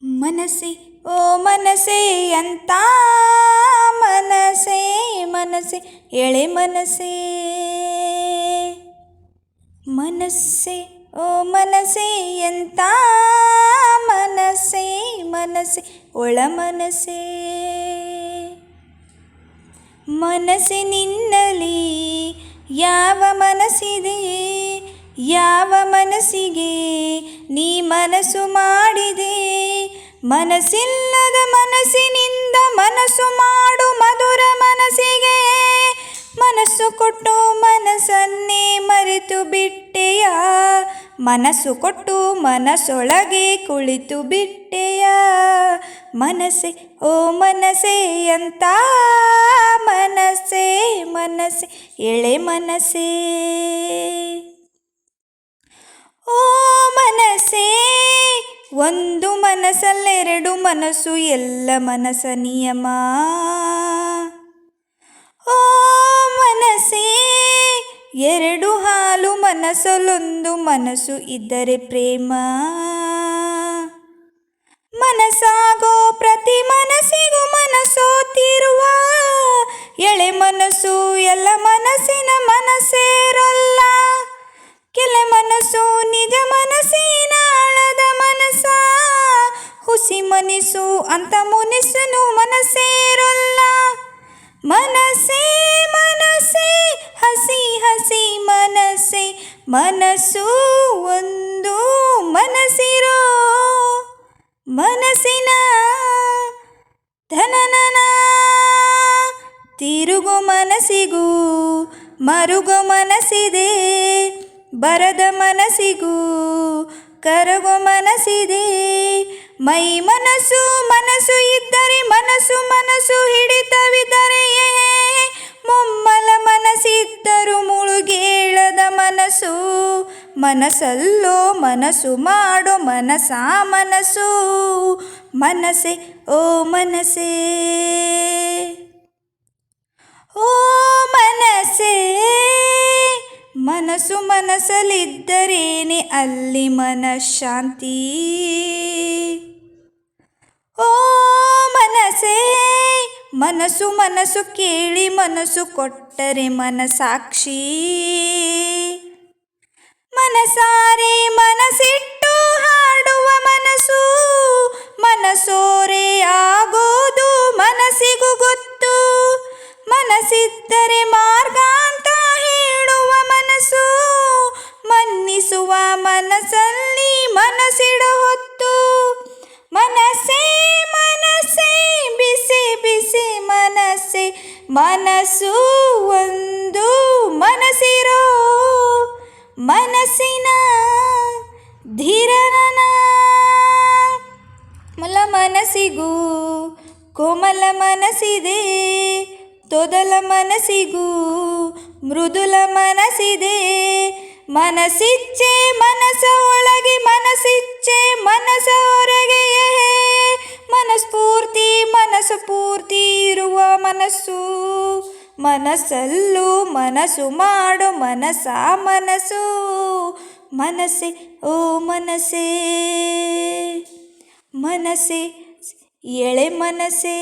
ಮನಸ್ಸೆ ಓ ಮನಸ್ಸೆ ಎಂತ ಮನಸ್ಸೆ ಮನಸ್ಸೆ ಎಳೆ ಮನಸ್ಸೆ. ಮನಸ್ಸೆ ಓ ಮನಸ್ಸೆ ಎಂತ ಮನಸ್ಸೆ ಮನಸ್ಸೆ ಒಳ ಮನಸ್ಸೆ. ಮನಸ್ಸಿನಿನ್ನಲಿ ಯಾವ ಮನಸ್ಸಿದೆ, ಯಾವ ಮನಸ್ಸಿಗೆ ನೀ ಮನಸ್ಸು ಮಾಡಿದೆ. ಮನಸ್ಸಿಲ್ಲದ ಮನಸ್ಸಿನಿಂದ ಮನಸ್ಸು ಮಾಡು ಮಧುರ ಮನಸ್ಸಿಗೆ. ಮನಸ್ಸು ಕೊಟ್ಟು ಮನಸ್ಸನ್ನೇ ಮರೆತು ಬಿಟ್ಟೆಯ, ಮನಸ್ಸು ಕೊಟ್ಟು ಮನಸ್ಸೊಳಗೆ ಕುಳಿತು ಬಿಟ್ಟೆಯ. ಮನಸ್ಸೆ ಓ ಮನಸ್ಸೆ ಎಂತ ಮನಸ್ಸೆ ಮನಸ್ಸೆ ಎಳೆ ಮನಸ್ಸೆ. ಓ ಮನಸ್ಸೇ, ಒಂದು ಮನಸ್ಸಲ್ಲೆರಡು ಮನಸ್ಸು ಎಲ್ಲ ಮನಸ್ಸ ನಿಯಮ. ಓ ಮನಸ್ಸೇ, ಎರಡು ಹಾಲು ಮನಸ್ಸಲ್ಲೊಂದು ಮನಸ್ಸು ಇದ್ದರೆ ಪ್ರೇಮ. ಮನಸ್ಸಾಗೋ ಪ್ರತಿ ಮನಸ್ಸಿಗೂ ಮನಸ್ಸೋತಿರುವ ಎಳೆ ಮನಸ್ಸು ಎಲ್ಲ ಮನಸ್ಸಿನ ಮನಸ್ಸೇರಲ್ಲ. ಕೆಲ ಮನಸ್ಸು ನಿಜ ಮನಸ್ಸಿನ ಆಳದ ಮನಸ್ಸ, ಹುಸಿ ಮನಸ್ಸು ಅಂತ ಮುನಿಸನು ಮನಸ್ಸೇರಲ್ಲ. ಮನಸ್ಸೇ ಮನಸ್ಸೇ ಹಸಿ ಹಸಿ ಮನಸ್ಸೇ, ಮನಸ್ಸು ಒಂದು ಮನಸ್ಸಿರೋ ಮನಸ್ಸಿನ ಧನನನ. ತಿರುಗೋ ಮನಸ್ಸಿಗೂ ಮರುಗೋ ಮನಸ್ಸಿದೆ, ಬರದ ಮನಸ್ಸಿಗೂ ಕರಗೋ ಮನಸ್ಸಿದೆ. ಮೈ ಮನಸ್ಸು ಮನಸ್ಸು ಇದ್ದರೆ ಮನಸ್ಸು ಮನಸ್ಸು ಹಿಡಿತವಿದ್ದರೆ, ಮುಮ್ಮಲ ಮನಸ್ಸಿದ್ದರೂ ಮುಳುಗೇಳದ ಮನಸ್ಸು. ಮನಸ್ಸಲ್ಲೋ ಮನಸ್ಸು ಮಾಡೋ ಮನಸ್ಸ ಮನಸ್ಸು. ಮನಸ್ಸೆ ಓ ಮನಸ್ಸೇ, ಓ ಮನಸ್ಸೇ, ಮನಸ್ಸು ಮನಸ್ಸಲ್ಲಿದ್ದರೇನೆ ಅಲ್ಲಿ ಮನಃಶಾಂತಿ. ಓ ಮನಸ್ಸೇ, ಮನಸ್ಸು ಮನಸ್ಸು ಕೇಳಿ ಮನಸ್ಸು ಕೊಟ್ಟರೆ ಮನಸಾಕ್ಷಿ. ಮನಸಾರೆ ಮನಸ್ಸಿಟ್ಟು ಹಾಡುವ ಮನಸ್ಸು, ಮನಸೋರೆ ಆಗೋದು ಮನಸ್ಸಿಗೂ ಗೊತ್ತು. ಮನಸ್ಸಿದ್ದರೆ ಮಾರ್ಗ ಅಂತ ಹೇಳುವ ಮನಸ್ಸು, ಮನ್ನಿಸುವ ಮನಸ್ಸಲ್ಲಿ ಮನಸ್ಸಿಡೋ ಹೊತ್ತು. ಮನಸ್ಸೇ ಮನಸ್ಸೇ ಬಿಸಿ ಬಿಸಿ ಮನಸ್ಸೇ, ಮನಸ್ಸು ಒಂದು ಮನಸ್ಸಿರೋ ಮನಸ್ಸಿನ ಧೀರನ. ಮಲ ಮನಸ್ಸಿಗೂ ಕೋಮಲ ಮನಸ್ಸಿದೆ, ತೊದಲ ಮನಸ್ಸಿಗೂ ಮೃದುಲ ಮನಸ್ಸಿದೆ. ಮನಸ್ಸಿಚ್ಛೆ ಮನಸ್ಸ ಒಳಗೆ, ಮನಸ್ಸಿಚ್ಛೆ ಮನಸ್ಸ ಹೊರಗೆ. ಮನಸ್ಫೂರ್ತಿ ಮನಸ್ಸು ಪೂರ್ತಿ ಇರುವ ಮನಸ್ಸು, ಮನಸ್ಸಲ್ಲೂ ಮನಸ್ಸು ಮಾಡು ಮನಸ್ಸ ಮನಸ್ಸು. ಮನಸ್ಸೆ ಓ ಮನಸ್ಸೇ, ಮನಸ್ಸೆ ಎಳೆ ಮನಸ್ಸೇ.